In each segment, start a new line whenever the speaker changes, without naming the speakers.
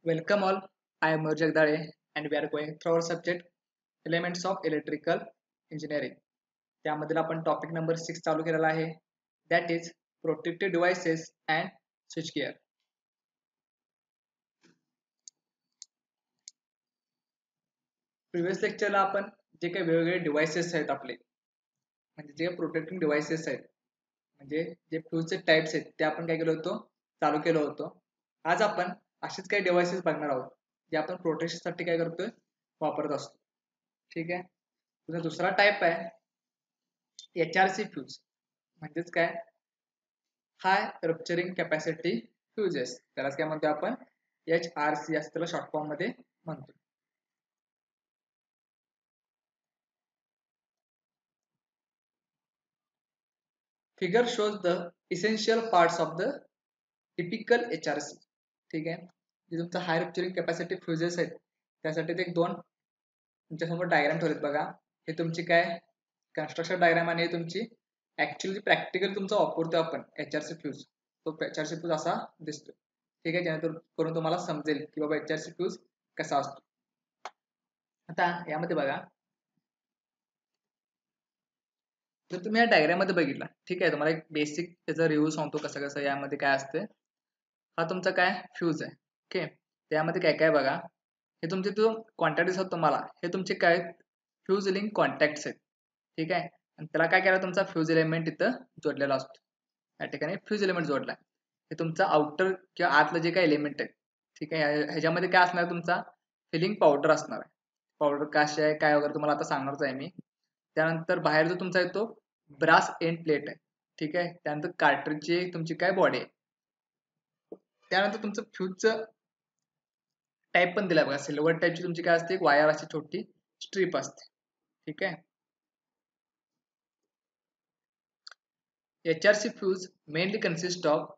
Welcome all, I am Murjak Dare and we are going through our subject Elements of Electrical Engineering. त्यामधील आपण topic number 6 चालू केलेला आहे that is protective devices and switch gear. Previous लेक्चरला आपण जे काही वेगवेगळे डिव्हाइसेस आहेत आपले म्हणजे जे प्रोटेक्टिव्ह डिव्हाइसेस आहेत म्हणजे जे फ्यूजचे टाइप्स आहेत ते आपण काय केलं होतं चालू केलं होतं. आज आपण असेच काही डिव्हाइसेस बघणार आहोत जे आपण प्रोटेक्शनसाठी काय करतोय वापरत असतो. ठीक आहे. तुझा दुसरा टाइप आहे HRC फ्यूज म्हणजेच काय हाय रप्चरिंग कॅपॅसिटी फ्यूजेस. त्यालाच काय म्हणतो आपण HRC असं त्याला शॉर्ट फॉर्म मध्ये म्हणतो. Figure shows the essential parts of the typical HRC. ठीक आहे. जे तुमचं हाय रप्चरिंग कॅपॅसिटी फ्यूजेस आहेत त्यासाठी ते दोन तुमच्यासमोर डायग्राम ठेवलेत बघा. हे तुमची काय कन्स्ट्रक्शन डायग्राम आणि तुमची ऍक्च्युअली प्रॅक्टिकल तुमचा वापरतो आपण HRC फ्यूज. तो HRC फ्यूज असा दिसतो. ठीक आहे. जेणेकरून तुम्हाला समजेल की बाबा HRC फ्यूज कसा असतो. आता यामध्ये बघा जर तुम्ही या डायग्राम मध्ये बघितला ठीक आहे तुम्हाला एक बेसिक त्याचा रिव्ह्यू सांगतो कसं कसं यामध्ये काय असते. हा तुमचा काय फ्यूज आहे. ओके. त्यामध्ये काय काय बघा हे तुमचे जो कॉन्टॅक्ट दिसत तुम्हाला हे तुमचे काय फ्यूज लिंक कॉन्टॅक्ट्स आहेत. ठीक आहे. आणि त्याला काय केलं तुमचा फ्यूज एलिमेंट इथं जोडलेला असतो. या ठिकाणी फ्यूज एलिमेंट जोडला हे तुमचा आउटर किंवा आतलं जे काही एलिमेंट आहे. ठीक आहे. ह्याच्यामध्ये काय असणार तुमचा फिलिंग पावडर असणार आहे. पावडर कशी आहे काय वगैरे तुम्हाला आता सांगणारच आहे मी. त्यानंतर बाहेर जो तुमचा येतो ब्रास एंड प्लेट आहे. ठीक आहे. त्यानंतर कार्ट्रिजची तुमची काय बॉडी आहे. त्यानंतर तुमचं फ्यूजचं टाइप पण दिला बघा. सिल्वर टाइपची तुमची काय असते वायर अशी छोटी स्ट्रीप असते. ठीक आहे. HRC fuse mainly consists of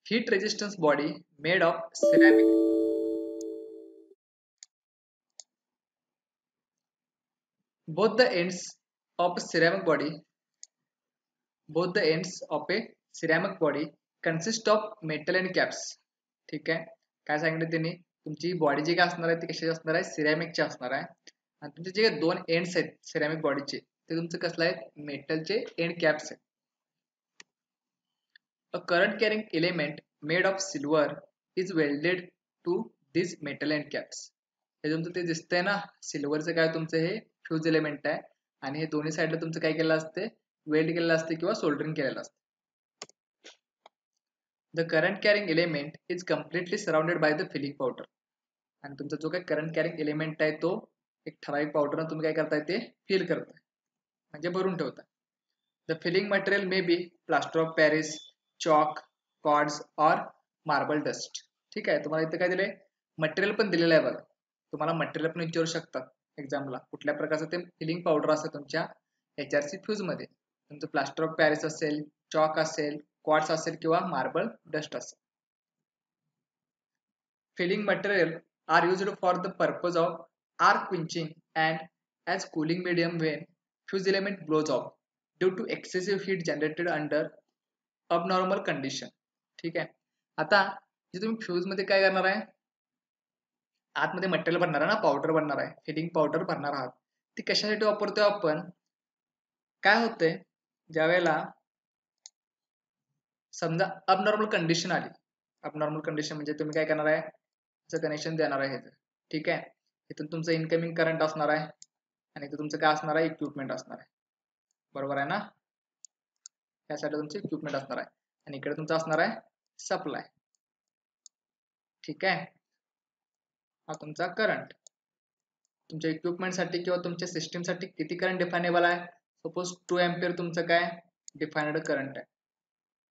heat resistance body made of ceramic. Both the ends of a ceramic body, both the ends of a ceramic body consist of metal and caps. ठीक आहे. काय सांगितलं त्यांनी तुमची body जी काय असणार आहे ती कशाची असणार आहे सिरॅमिकची असणार आहे. आणि तुमचे जे दोन एंड्स आहेत सिरॅमिक बॉडीचे ते तुमचं कसलं आहे मेटलचे एंड कॅप्स आहेत. A current carrying element made of silver is welded to these metal end caps. हे तुमचं ते दिसतंय ना सिल्वरचं काय तुमचं हे फ्यूज एलिमेंट आहे आणि हे दोन्ही साईडला तुमचं काय केलं असते वेल्ड केलेलं असते किंवा सोल्डरिंग केलेलं असते. The current carrying element is completely surrounded by the filling powder. आणि तुमचा जो काही करंट कॅरिंग एलिमेंट आहे तो एक ठराविक पावडरनं तुम्ही काय करताय ते फिल करताय म्हणजे भरून ठेवताय. The filling material may be plaster of Paris, chalk, cords or marble dust. ठीक आहे. तुम्हाला इथे काय दिलंय मटेरियल पण दिलेलं आहे बघा. तुम्हाला मटेरियल पण विचारू शकतात एक्झामला कुठल्या प्रकारचं ते फिलिंग पावडर असेल तुमच्या HRC फ्यूज मध्ये. तुमचं प्लास्टर ऑफ पॅरिस असेल चॉक असेल क्वार्ट्स असेल किंवा मार्बल डस्ट असेल. Filling material are used for the purpose of arc quenching and as cooling medium when fuse element blows off due to excessive heat generated under abnormal condition. ठीक आहे. आता जे तुम्ही fuse मध्ये काय करणार आहे आतमध्ये मटेरियल भरणार आहे ना पावडर भरणार आहे फिलिंग पावडर भरणार आहात ती कशासाठी वापरतोय आपण काय होतंय ज्यावेळेला समजा अबनॉर्मल कंडिशन आली. अबनॉर्मल कंडिशन म्हणजे तुम्ही काय करणार आहे कनेक्शन देणार आहे ठीक आहे. इथून तुमचं इनकमिंग करंट असणार आहे आणि इथं तुमचं काय असणार आहे इक्विपमेंट असणार आहे. बरोबर आहे ना. यासाठी तुमचे इक्विपमेंट असणार आहे आणि इकडे तुमचं असणार आहे सप्लाय. ठीक आहे. हा तुमचा करंट तुमच्या इक्विपमेंटसाठी किंवा तुमच्या सिस्टीमसाठी किती करंट डिफायनेबल आहे सपोज 2 एम्पियर तुमचं काय डिफाइन्ड करंट आहे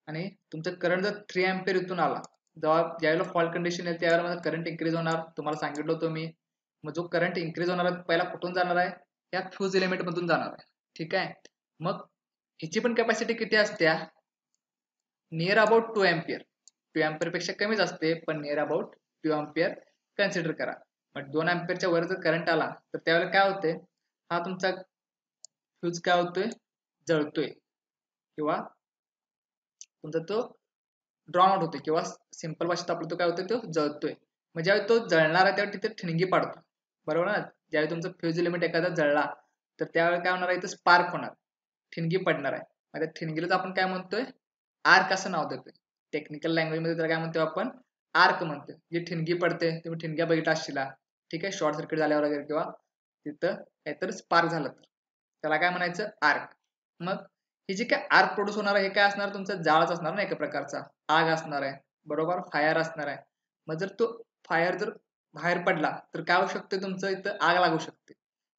आणि तुमचं करंट जर 3 एम्पियर इथून आला जेव्हा ज्यावेळेला फॉल्ट कंडिशन येईल त्यावेळेला माझा करंट इन्क्रीज होणार तुम्हाला सांगितलं होतं मी. मग जो करंट इन्क्रीज होणार आहे पहिला कुठून जाणार आहे या फ्यूज एलिमेंट मधून जाणार आहे. ठीक आहे. मग ह्याची पण कॅपॅसिटी किती असते नियर अबाउट 2 एम्पियर. 2 एम्पियर पेक्षा कमीच असते पण नियर अबाउट 2 एम्पियर कन्सिडर करा. मग 2 एम्पियरच्या वर जर करंट आला तर त्यावेळेला काय होते हा तुमचा फ्यूज काय होतोय जळतोय किंवा तुमचा तो ड्रॉन आउट होतोय किंवा सिंपल भाषेत आपलं तो काय होतोय तो जळतोय. मग ज्यावेळी तो जळणार आहे त्यावेळी तिथे ठिणगी पाडतो, बरोबर ना. ज्यावेळी तुमचा फ्यूज एलिमेंट एखादा जळला तर त्यावेळी काय होणार आहे, इथं स्पार्क होणार, ठिणगी पडणार आहे. त्या ठिणगीलाच आपण काय म्हणतोय, आर्क असं नाव देतोय. टेक्निकल लँग्वेज मध्ये त्याला काय म्हणतोय आपण, आर्क म्हणतोय. जी ठिणगी पडते, तुम्ही ठिणग्या बघितला असशीला, ठीक आहे, शॉर्ट सर्किट झाल्यावर वगैरे किंवा तिथं काहीतरी स्पार्क झालं तर त्याला काय म्हणायचं, आर्क. मग हे जे काय आर्क प्रोड्यूस होणार आहे हे काय असणार, तुमचा जाळच असणार ना, एका प्रकारचा आग असणार आहे, बरोबर, फायर असणार आहे. मग जर तो फायर जर बाहेर पडला तर काय होऊ शकते, तुमचं इथं आग लागू शकते.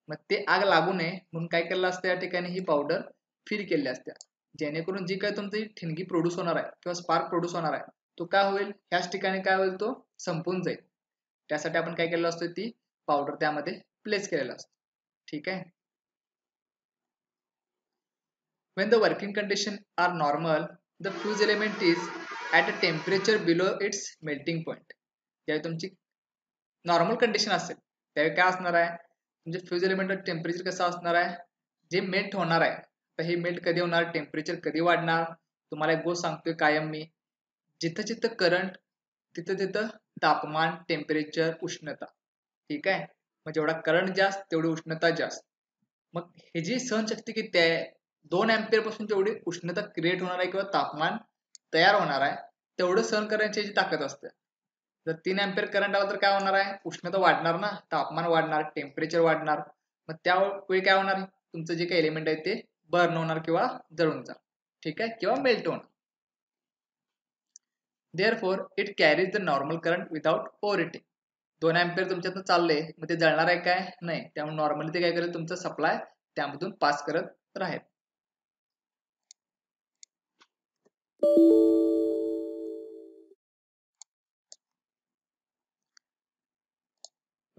मग ते आग लागू नये म्हणून काय केलं असतं, या ठिकाणी ही पावडर फिल केली असते, जेणेकरून जी काय तुमची ठिणगी प्रोड्यूस होणार आहे किंवा स्पार्क प्रोड्यूस होणार आहे तो काय होईल, ह्याच ठिकाणी काय होईल, तो संपून जाईल. त्यासाठी आपण काय केलेलं असतं, ती पावडर त्यामध्ये प्लेस केलेलं असतं. ठीक आहे. When the working conditions are normal, the fuse element is at a temperature below its melting point. ज्यावेळी तुमची नॉर्मल कंडिशन असेल त्यावेळी काय असणार आहे, तुमचे फ्यूज एलिमेंटचं टेम्परेचर कसं असणार आहे, जे मेल्ट होणार आहे. तर हे मेल्ट कधी होणार, टेम्परेचर कधी वाढणार, तुम्हाला एक गोष्ट सांगतोय कायम मी, जिथं जिथं करंट तिथं तिथं तापमान, टेम्परेचर, उष्णता. ठीक आहे. मग जेवढा करंट जास्त तेवढी उष्णता जास्त. मग हे जी सहनशक्ती किती आहे, 2 अँपिअर पासून जेवढी उष्णता क्रिएट होणार आहे किंवा तापमान तयार होणार आहे तेवढं सहन करण्याची याची ताकद असते. जर 3 अँपिअर करंट आला तर काय होणार आहे, उष्णता वाढणार ना, तापमान वाढणार, टेम्परेचर वाढणार. मग त्यावेळी काय होणार, तुमचं जे काही एलिमेंट आहे ते बर्न होणार किंवा जळून जाणार. ठीक आहे, किंवा मेल्ट होणार. Therefore it carries the normal current without overheating. 2 ampere तुमच्यातून चालले मग ते जळणार आहे काय, नाही. त्यामुळे नॉर्मली ते काय करेल, तुमचं सप्लाय त्यामधून पास करत राहील.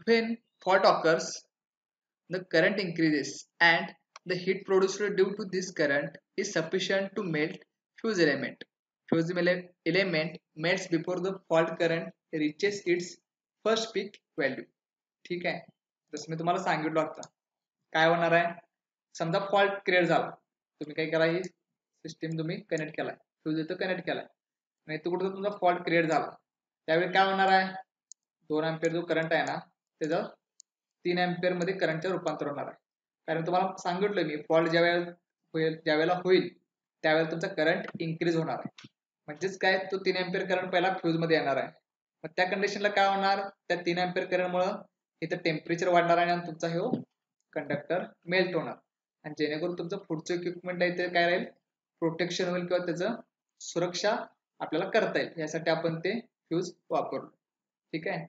When fault occurs, the current increases and the heat produced due to this current is sufficient to melt fuse element. Fuse element melts before the fault current reaches its first peak value. ठीक आहे. जसं मी तुम्हाला सांगितलं आता काय होणार आहे, समजा फॉल्ट क्रिएट झाला, तुम्ही काय करा, ही सिस्टीम तुम्ही कनेक्ट केलाय, फ्यूज इथं कनेक्ट केलाय आणि तो कुठं तुमचा फॉल्ट क्रिएट झाला, त्यावेळी काय होणार आहे, 2 अँपिअर जो करंट आहे ना त्याचं 3 अँपिअर मध्ये करंटचं रूपांतर होणार आहे. कारण तुम्हाला सांगितलं मी, फॉल्ट ज्यावेळेला होईल त्यावेळेला तुमचा करंट इन्क्रीज होणार आहे. म्हणजेच काय, तो 3 अँपिअर करंट पहिला फ्यूज मध्ये येणार आहे. मग त्या कंडिशनला काय होणार, त्या 3 अँपिअर करंट मुळे इथं टेम्परेचर वाढणार आहे आणि तुमचा हे कंडक्टर मेल्ट होणार, आणि जेणेकरून तुमचं पुढचं इक्विपमेंट आहे ते काय राहील, प्रोटेक्शन होईल किंवा त्याचं सुरक्षा आपल्याला करता येईल, यासाठी आपण ते फ्यूज वापरलो. ठीक आहे.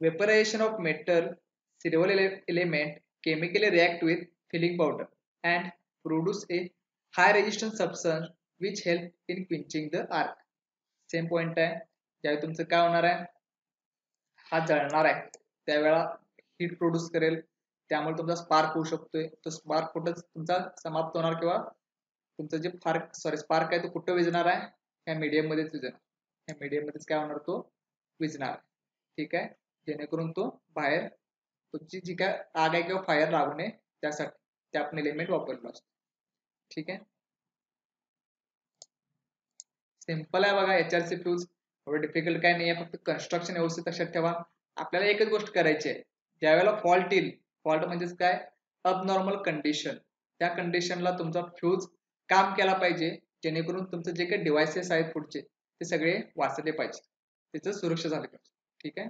Vaporization of metal silver element chemically react with filling powder and produce a high resistance substance which help in quenching the arc. Same point आहे, ज्यावेळी तुमचं काय होणार आहे, हा जळणार आहे त्यावेळेला हीट प्रोड्यूस करेल, त्यामुळे तुमचा स्पार्क होऊ शकतोय. तो स्पार्क कुठं तुमचा समाप्त होणार किंवा तुमचं जे स्पार्क आहे तो कुठं विझणार आहे, ह्या मीडियम मध्येच विझणार. ह्या मीडियम मध्येच काय होणार, तो विझणार. ठीक आहे, जेणेकरून तो बाहेर तुमची जी काय आग आहे किंवा फायर लागू नये त्यासाठी ते आपण एलिमेंट वापरलो असतो. ठीक आहे, सिंपल आहे बघा HRC फ्यूज, एवढं डिफिकल्ट काय नाही आहे, फक्त कन्स्ट्रक्शन व्यवस्थित लक्षात ठेवा. आपल्याला एकच गोष्ट करायची आहे, ज्यावेळेला फॉल्ट येईल, फॉल्ट म्हणजेच काय, अबनॉर्मल कंडिशन, त्या कंडिशनला तुमचा फ्यूज काम केला पाहिजे, जेणेकरून तुमचं जे काही डिव्हाइसेस आहेत पुढचे ते सगळे वाचले पाहिजे, त्याचं सुरक्षा झाली पाहिजे. ठीक आहे.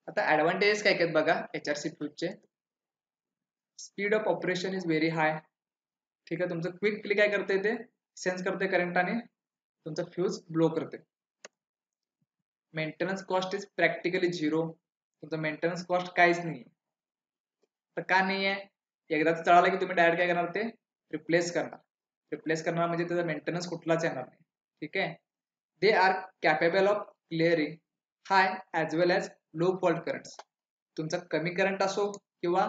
आता ऍडव्हान्टेजेस काय आहेत बघा HRC फ्यूजचे. Speed of operation is very high. ठीक आहे, तुमचं क्विकली काय करते, ते सेन्स करते करंट आणि तुमचा फ्यूज ब्लो करते. Maintenance cost is practically zero. तुमचं मेंटेनन्स कॉस्ट काहीच नाही. तर का नाही आहे, एकदाच चढाला की तुम्ही डायरेक्ट काय करणार, ते रिप्लेस करणार. रिप्लेस करणार म्हणजे त्याचा मेंटेनन्स कुठलाच येणार नाही. ठीक आहे. They R capable of clearing high as well as low fault currents. तुमचा कमी करंट असो किंवा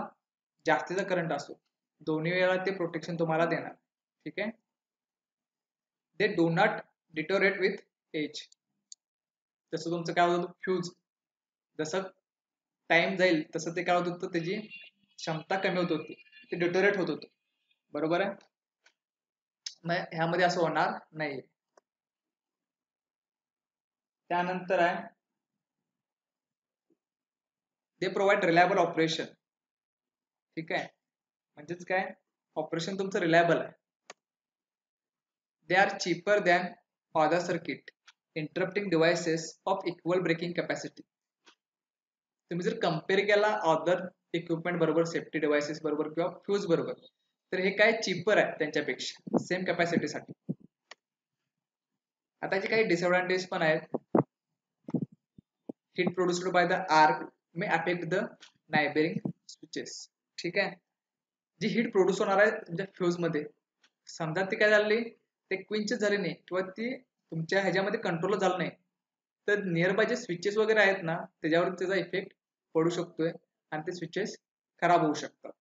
जास्तीचा करंट असो, दोन्ही वेळा ते प्रोटेक्शन तुम्हाला देणार. ठीक आहे. They do not deteriorate with age. जसं तुमचं काय होतं, फ्यूज जसं टाइम जाईल तसं ते काय होत होतं, त्याची क्षमता कमी होत होती, ते डिटोरेट होत होतं. बरोबर आहे. मग ह्यामध्ये असं होणार नाही. त्यानंतर आहे दे प्रोव्हाइड रिलायबल ऑपरेशन. ठीक आहे, म्हणजेच काय, ऑपरेशन तुमचं रिलायबल आहे. They are cheaper than other circuit interrupting devices of equal breaking capacity. तुम्ही जर कम्पेअर केला अदर इक्विपमेंट बरोबर, सेफ्टी डिव्हाइसेस बरोबर किंवा फ्यूज बरोबर, तर हे काय चीपर आहे त्यांच्यापेक्षा सेम कॅपॅसिटीसाठी. आता याचे काही डिसएडव्हान्टेज पण आहेत. Heat produced by the arc may affect the neighbouring switches. ठीक आहे, जी हीट प्रोड्यूस होणार आहे तुमच्या फ्यूज मध्ये, समजा ती काय झाली, ते क्विंच झाली नाही किंवा ती तुमच्या ह्याच्यामध्ये कंट्रोल झालं नाही, तर नियर बाय जे स्विचेस वगैरे आहेत ना, त्याच्यावर त्याचा इफेक्ट पडू शकतोय आणि ते स्विचेस खराब होऊ शकतात.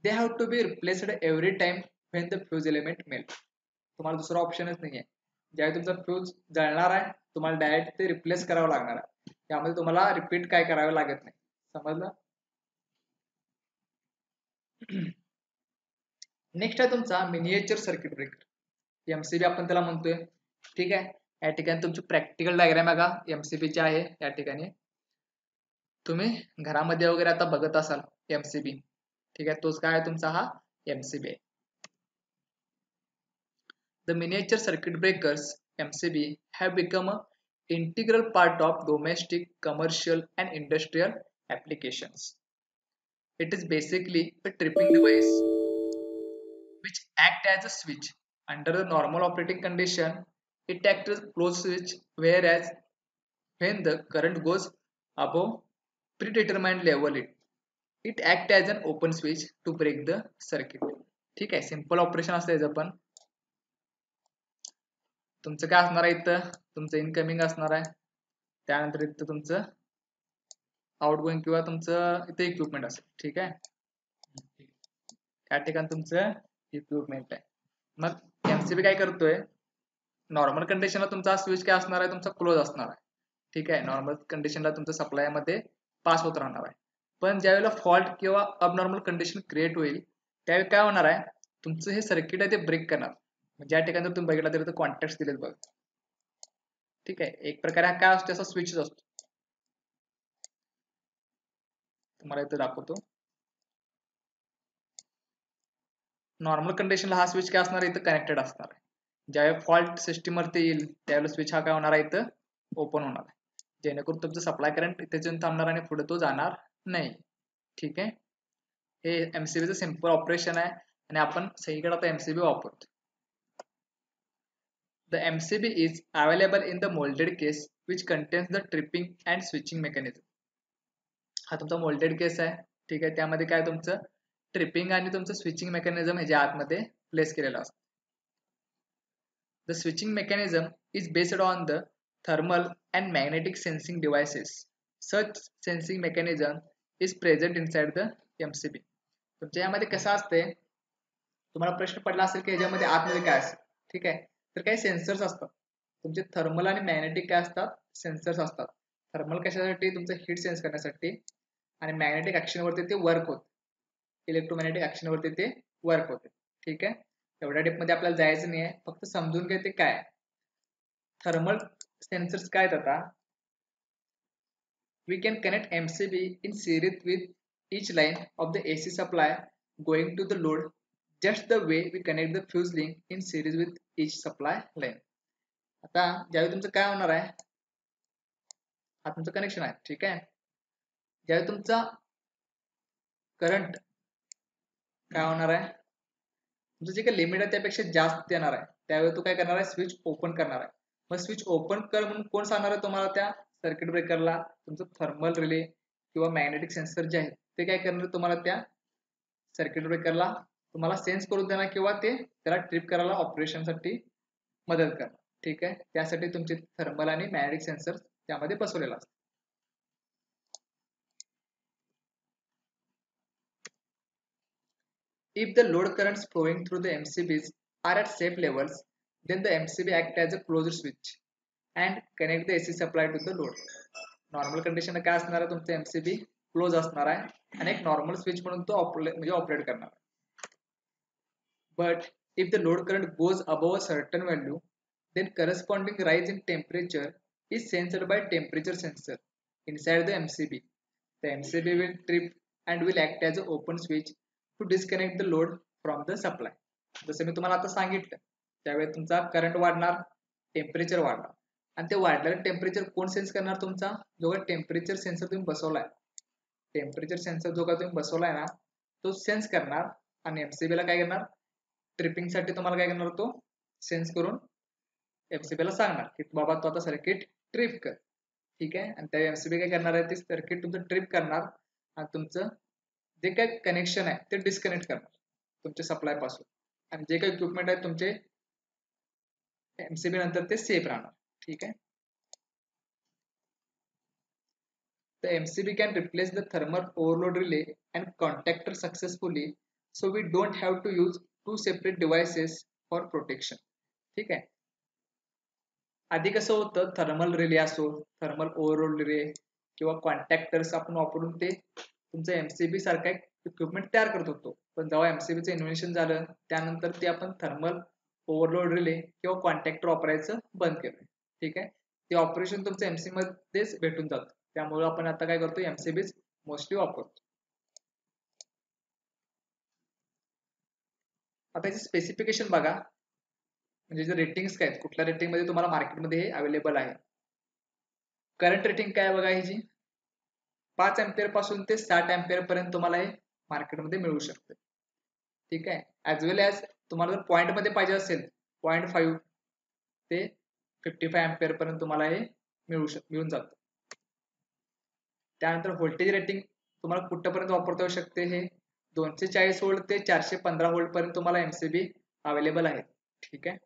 They have to be replaced every time when the fuse element melt. तुम्हाला दुसरा ऑप्शनच नाही आहे. ज्यावेळी तुमचा फ्यूज जळणार आहे, तुम्हाला डायरेक्ट ते रिप्लेस करावं लागणार आहे. त्यामध्ये तुम्हाला रिपीट काय करावं लागत नाही. समजलं? नेक्स्ट आहे तुमचा मिनिएचर सर्किट ब्रेकर, एमसीबी आपण त्याला म्हणतोय. ठीक आहे, या ठिकाणी तुमची प्रॅक्टिकल डायग्राम बघा एमसीबीची आहे. या ठिकाणी तुम्ही घरामध्ये वगैरे आता बघत असाल एमसीबी. ठीक आहे, तोच काय आहे तुमचा हा एमसीबी आहे. The miniature circuit breakers MCB have become an integral part of domestic, commercial and industrial applications. It is basically a tripping device which act as a switch. Under the normal operating condition, it acts as a closed switch, whereas when the current goes above predetermined level, it acts as an open switch to break the circuit. ठीक आहे, simple operation असतं याचं. पण तुमचं काय असणार आहे, इथं तुमचं इनकमिंग असणार आहे, त्यानंतर इथं तुमचं आउटगोइंग किंवा तुमचं इथे इक्विपमेंट असेल. ठीक आहे, या ठिकाणी तुमचं इक्विपमेंट आहे. मग एमसीबी काय करतोय, नॉर्मल कंडिशनला तुमचा स्विच काय असणार आहे, तुमचा क्लोज असणार आहे. ठीक आहे, नॉर्मल कंडिशनला तुमचं सप्लाय मध्ये पास होत राहणार आहे. पण ज्यावेळेला फॉल्ट किंवा अबनॉर्मल कंडिशन क्रिएट होईल, त्यावेळी काय होणार आहे, तुमचं हे सर्किट आहे ते ब्रेक करणार. ज्या ठिकाणी जर तुम्ही बघितला तरी कॉन्टॅक्ट दिलेत बघ. ठीक आहे, एक प्रकारे हा काय असतो, असा स्विचच असतो. तुम्हाला इथे दाखवतो. नॉर्मल कंडिशनला हा स्विच काय असणार, इथं कनेक्टेड असणार आहे. ज्यावेळी फॉल्ट सिस्टीम वरती येईल त्यावेळेला स्विच हा काय होणार आहे, इथं ओपन होणार आहे, जेणेकरून तुमचं सप्लाय करंट इथे येऊन थांबणार आणि पुढे तो जाणार नाही. ठीक आहे, हे एमसीबीचं सिंपल ऑपरेशन आहे आणि आपण सगळीकडे आता एमसीबी वापरतो. The MCB is available in the molded case which contains the tripping and switching mechanism. हा तुमचा मोल्डेड केस आहे. ठीक आहे, त्यामध्ये काय तुमचं ट्रिपिंग आणि तुमचं स्विचिंग मेकॅनिझम ह्याच्या आतमध्ये प्लेस केलेलं असतं. The switching mechanism is based on the thermal and magnetic sensing devices. Such sensing mechanism is present inside the MCB. तुमच्या यामध्ये कसं असते, तुम्हाला प्रश्न पडला असेल की ह्याच्यामध्ये आतमध्ये काय असेल. ठीक आहे, तर काही सेन्सर्स असतात तुमचे, थर्मल आणि मॅग्नेटिक काय असतात, सेन्सर्स असतात. थर्मल कशासाठी, तुमचं हीट सेन्स करण्यासाठी, आणि मॅग्नेटिक ऍक्शन वरती ते वर्क होते, इलेक्ट्रोमॅग्नेटिक ऍक्शन वरती ते वर्क होते. ठीक आहे, एवढ्या डेप मध्ये आपल्याला जायचं नाही आहे, फक्त समजून घ्या ते काय. थर्मल सेन्सर्स काय आहेत आता, we can connect MCB in series with each line of the AC supply going to the load, just the way we connect the fuse link in series with each supply line. आता ज्यावेळी तुमचं काय होणार आहे, हा तुमचं connection आहे. ठीक आहे, ज्यावेळी तुमचा करंट काय होणार आहे, तुमचं जे काही लिमिट आहे त्यापेक्षा जास्त येणार आहे, त्यावेळी तो काय करणार आहे, स्विच ओपन करणार आहे. मग स्विच ओपन कर म्हणून कोण सांगणार आहे तुम्हाला, त्या सर्किट ब्रेकरला तुमचं थर्मल रिले किंवा मॅग्नेटिक सेन्सर जे आहेत ते काय करणार तुम्हाला, त्या सर्किट ब्रेकरला तुम्हाला सेन्स करून देणार किंवा ते त्याला ट्रिप करायला ऑपरेशनसाठी मदत करणार. ठीक आहे, त्यासाठी तुमचे थर्मल आणि मॅग्नेटिक सेन्सर त्यामध्ये बसवलेला असतो. If the load currents flowing through the MCBs are at safe levels, then the MCB acts as a closed switch and connect the AC supply to the load. Normal condition काय असणार आहे, तुमचं MCB close असणार आहे आणि एक normal switch म्हणून तो ऑपरेट करणार. But if the load current goes above a certain value, then corresponding rise in temperature is sensed by temperature sensor inside the MCB. The MCB will trip and will act as an open switch to disconnect the load from the supply. जसं मी तुम्हाला आता सांगितलं, त्यावेळी तुमचा current वाढणार, temperature वाढणार, आणि ते वाढलेलं टेम्परेचर कोण सेन्स करणार? तुमचा जो काही टेम्परेचर सेन्सर तुम्ही बसवलाय, टेम्परेचर सेन्सर जो का तुम्ही बसवलाय ना, तो सेन्स करणार आणि MCB ला काय करणार? ट्रिपिंग साठी तुम्हाला काय करणार? तो सेन्स करून MCB ला सांगणार की बाबा तो आता सर्किट ट्रिप कर. ठीक आहे, आणि त्या MCB काय करणार आहे? ते सर्किट तुमचं ट्रिप करणार आणि तुमचं जे काही कनेक्शन आहे ते डिस्कनेक्ट करणार तुमच्या सप्लाय पासून, आणि जे काही इक्विपमेंट आहेत तुमचे MCB नंतर ते सेफ राहणार. ठीक आहे. The MCB can replace the thermal overload relay and contactor successfully, so we don't have to use two separate devices for protection. ठीक आहे. आधी कसं होतं, थर्मल रिले असो, थर्मल ओव्हरलोड रिले किंवा कॉन्टॅक्टर्स आपण वापरून ते तुमचं MCB सारखा एक इक्विपमेंट तयार करत होतो. पण जेव्हा MCBचं इन्व्हेन्शन झालं त्यानंतर ते आपण थर्मल ओव्हरलोड रिले किंवा कॉन्टॅक्टर वापरायचं बंद केलं. ठीक आहे. ते ऑपरेशन तुमचं MCB मध्येच भेटून जातं. त्यामुळे आपण आता काय करतो, MCB मोस्टली वापरतो. आता याचे स्पेसिफिकेशन बघा, म्हणजे जे रेटिंग्स काय आहेत, कुठल्या रेटिंग मध्ये तुम्हाला मार्केटमध्ये हे अवेलेबल आहे. करंट रेटिंग काय बघा, ह्याची 5 एम्पियर पासून ते 60 एम्पियर पर्यंत तुम्हाला हे मार्केटमध्ये मिळू शकते. ठीक आहे. ऍज वेल ऍज तुम्हाला जर पॉईंट मध्ये पाहिजे असेल 0.5 ते 55 एम्पियर पर्यंत तुम्हाला हे मिळून जातं. त्यानंतर व्होल्टेज रेटिंग तुम्हाला कुठपर्यंत वापरता येऊ शकते, हे 240 व्होल्ट ते 415 व्होल्ट पर्यंत तुम्हाला MCB अवेलेबल आहे. ठीक आहे.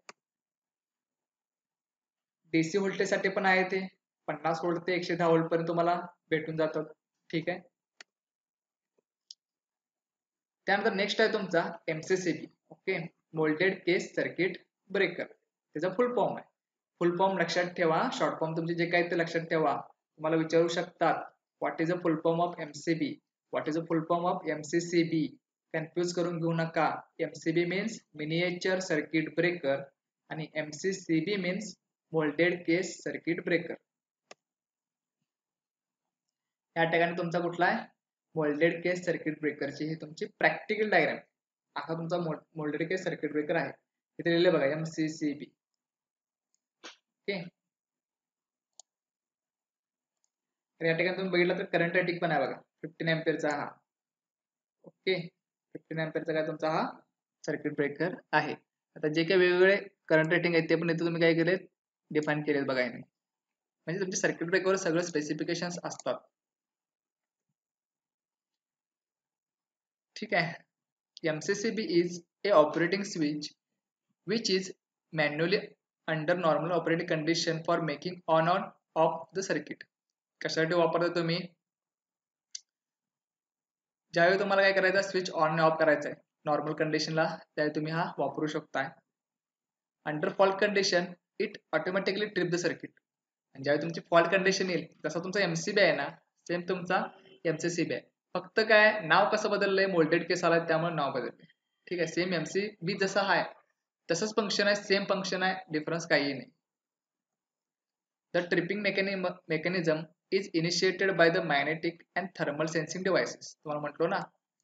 DC व्होल्टेज साठी पण आहे, ते 50 व्होल्ट ते 110 व्होल्ट पर्यंत तुम्हाला भेटून जातात. ठीक आहे. त्यानंतर नेक्स्ट आहे तुमचा MCCB. ओके, मोल्डेड केस सर्किट ब्रेकर. त्याचा फुल फॉर्म आहे. फुल फॉर्म लक्षात ठेवा, शॉर्ट फॉर्म तुमचे जे काही ते लक्षात ठेवा. तुम्हाला विचारू शकतात what is a full form of MCB, what is a full form of MCCB. Confuse करून घेऊ नका. MCB means miniature circuit breaker आणि MCCB मीन्स मोल्डेड केस सर्किट ब्रेकर. या ठिकाणी तुमचा कुठला आहे? मोल्डेड केस सर्किट ब्रेकरची ही तुमची प्रॅक्टिकल डायग्राम. हा तुमचा मोल्डेड केस सर्किट ब्रेकर आहे. इथे लिहिलं बघा MCCB. ओके. तर या ठिकाणी तुम्ही बघितलं तर करंट रेटिंग पण आहे बघा, 15 एम्पियरचा हा. ओके, 15 एम्पियरचा काय तुमचा हा सर्किट ब्रेकर आहे. आता जे काही वेगवेगळे करंट रेटिंग आहेत ते पण इथे तुम्ही काय केले, डिफाईन केलेत बघा याने. म्हणजे तुमच्या सर्किट ब्रेकरवर सगळं स्पेसिफिकेशन्स असतात. ठीक आहे. MCCB is a operating switch which is manually under normal operating condition for making on or off the circuit. कशासाठी वापरता तुम्ही? ज्यावेळी तुम्हाला काय करायचं, स्विच ऑन आणि ऑफ करायचा आहे नॉर्मल कंडिशनला, त्यावेळी तुम्ही हा वापरू शकताय. Under fault condition it automatically trip the circuit. आणि ज्यावेळी तुमची फॉल्ट कंडिशन येईल, जसा तुमचा MCB आहे ना, सेम तुमचा MCCB आहे. फक्त काय नाव कसं बदललंय, मोल्डेड केस आलाय त्यामुळे नाव बदललंय. ठीक आहे. सेम MCB जसं आहे तसंच फंक्शन आहे, सेम फंक्शन आहे, डिफरन्स काही नाही. The tripping mechanism is initiated by the magnetic and thermal sensing devices. तुम्हाला म्हटलो ना,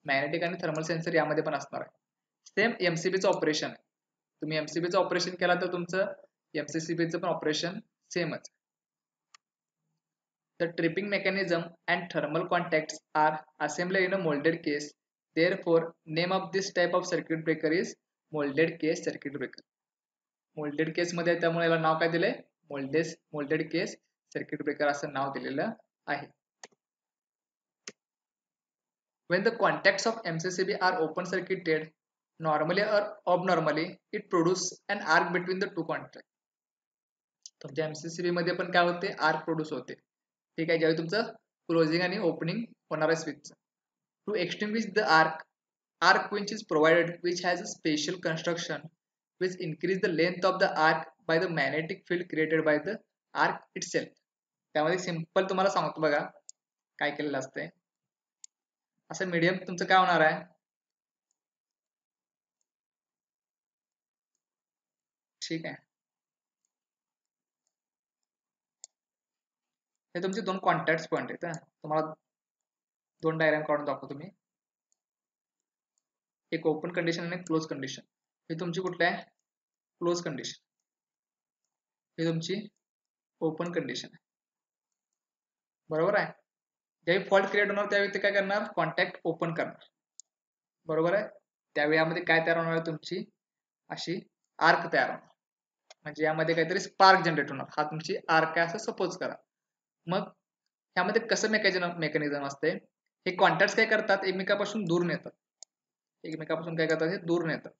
मॅग्नेटिक आणि थर्मल सेन्सर यामध्ये पण असणार आहे. सेम MCBचं ऑपरेशन आहे. तुम्ही MCBचं ऑपरेशन केला तर तुमचं MCCBचं पण ऑपरेशन सेमच. The tripping mechanism and thermal contacts are assembled in a molded case. Therefore, name of this type of circuit breaker is molded case circuit breaker. Molded case मध्ये त्यामुळे याला नाव काय दिलंय, molded case circuit breaker असं नाव दिलेलं आहे. When the contacts of MCCB are open circuited, normally or abnormally, it produces an arc between the two contacts. तुमच्या MCCB मध्ये पण काय होते, आर्क प्रोड्यूस होते. ठीक आहे. ज्यावेळी तुमचं क्लोजिंग आणि ओपनिंग होणार आहे switch. To extinguish the arc winch is provided which has a special construction which increase the length of the arc by the magnetic field created by the arc itself. त्यामध्ये simple तुम्हाला सांगतो बघा काय केलेलं असतंय. असं मीडियम तुमचं काय होणार आहे, ठीक आहे. हे तुमचे दोन कॉन्टॅक्ट पॉईंट आहेत. तुम्हाला दोन डायग्राम काढून दाखवतो मी. एक ओपन कंडिशन आणि क्लोज कंडिशन. हे तुमची कुठली आहे? Close condition. ही तुमची ओपन कंडिशन आहे. बरोबर आहे. ज्यावेळी फॉल्ट क्रिएट होणार त्यावेळी ते काय करणार? कॉन्टॅक्ट ओपन करणार. बरोबर आहे. त्यावेळी यामध्ये काय तयार होणार आहे? तुमची अशी आर्क तयार होणार. म्हणजे यामध्ये काहीतरी स्पार्क जनरेट होणार. हा तुमची आर्क आहे असं सपोज करा. मग ह्यामध्ये कसं मेकॅनिझम असते? हे कॉन्टॅक्ट काय करतात? एकमेकापासून दूर नेतात. एकमेकापासून काय करतात? हे दूर नेतात.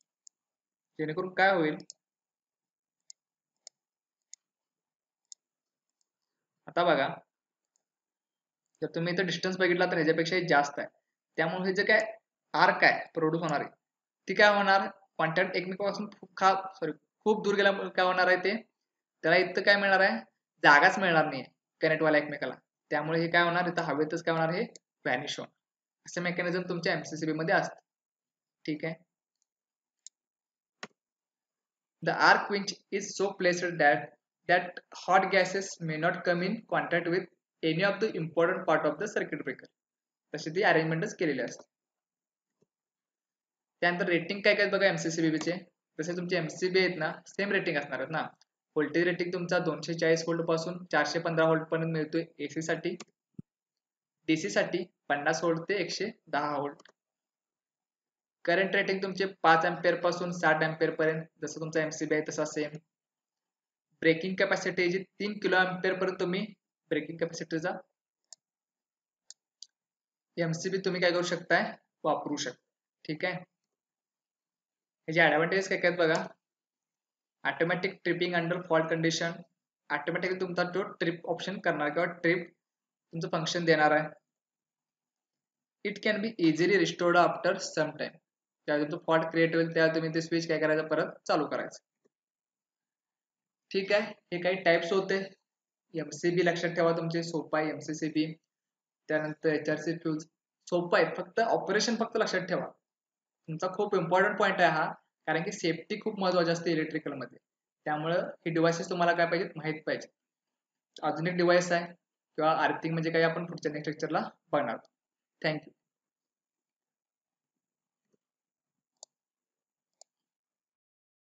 जेणेकरून काय होईल? आता बघा, जर तुम्ही इथं डिस्टन्स बघितला तर ह्याच्यापेक्षा जास्त आहे. त्यामुळे हे जे काय आर्क आहे प्रोड्यूस होणार आहे ती काय होणार? कॉन्टॅक्ट एकमेकापासून खूप दूर गेल्यामुळे काय होणार आहे? ते त्याला इथं काय मिळणार आहे? जागाच मिळणार नाही कनेक्टवाला एकमेकाला. त्यामुळे हे काय होणार? इथं हवेतच काय होणार? हे व्हॅनिश होणार. असं मेकॅनिझम तुमच्या MCCB मध्ये असतं. ठीक आहे. The arc winch is so placed that hot gases may not come in contact with any of the important part of the circuit breaker. तशी ती अरेंजमेंटच केलेली असते. त्यानंतर रेटिंग काय काय बघा MCCB चे. जसे तुमचे MCB आहेत ना, सेम रेटिंग असणार आहेत ना. व्होल्टेज रेटिंग तुमचा 240 व्होल्ट पासून 415 व्होल्ट पर्यंत मिळतोय AC साठी. DC साठी 50 व्होल्ट ते 110 व्होल्ट. करंट रेटिंग तुमचे 5 एम्पियर पासून 60 एम्पियर पर्यंत, जसं तुमचा MCB आहे तसा सेम. ब्रेकिंग कॅपॅसिटी जी 3 किलो एम्पियर पर्यंत तुम्ही ब्रेकिंग कॅपॅसिटीचा MCB तुम्ही काय करू शकताय? वापरू शकता. ठीक आहे. ह्याचे ऍडव्हान्टेज काय काय बघा. Automatic tripping under fault condition. Automatically तुमचा तो ट्रिप ऑप्शन करणार किंवा ट्रिप तुमचं फंक्शन देणार आहे. It can be easily restored after some time. जेव्हा तुमचं फॉल्ट क्रिएट होईल तेव्हा तुम्ही ते स्विच काय करायचं? परत चालू करायचं. ठीक आहे. हे काही टाइप्स होते. MCB लक्षात ठेवा, तुमचे सोपं आहे MCCB. त्यानंतर HRC फ्यूज सोपं आहे, फक्त ऑपरेशन फक्त लक्षात ठेवा. तुमचा खूप इम्पॉर्टंट पॉईंट आहे हा, कारण की सेफ्टी खूप महत्त्वाची असते इलेक्ट्रिकल मध्ये. त्यामुळं हे डिव्हाइसेस तुम्हाला काय पाहिजेत? माहित पाहिजे. अजून एक डिव्हाइस आहे किंवा आर्थिंग म्हणजे काय आपण पुढच्या नेक्स्ट लेक्चरला बघणार. थँक्यू.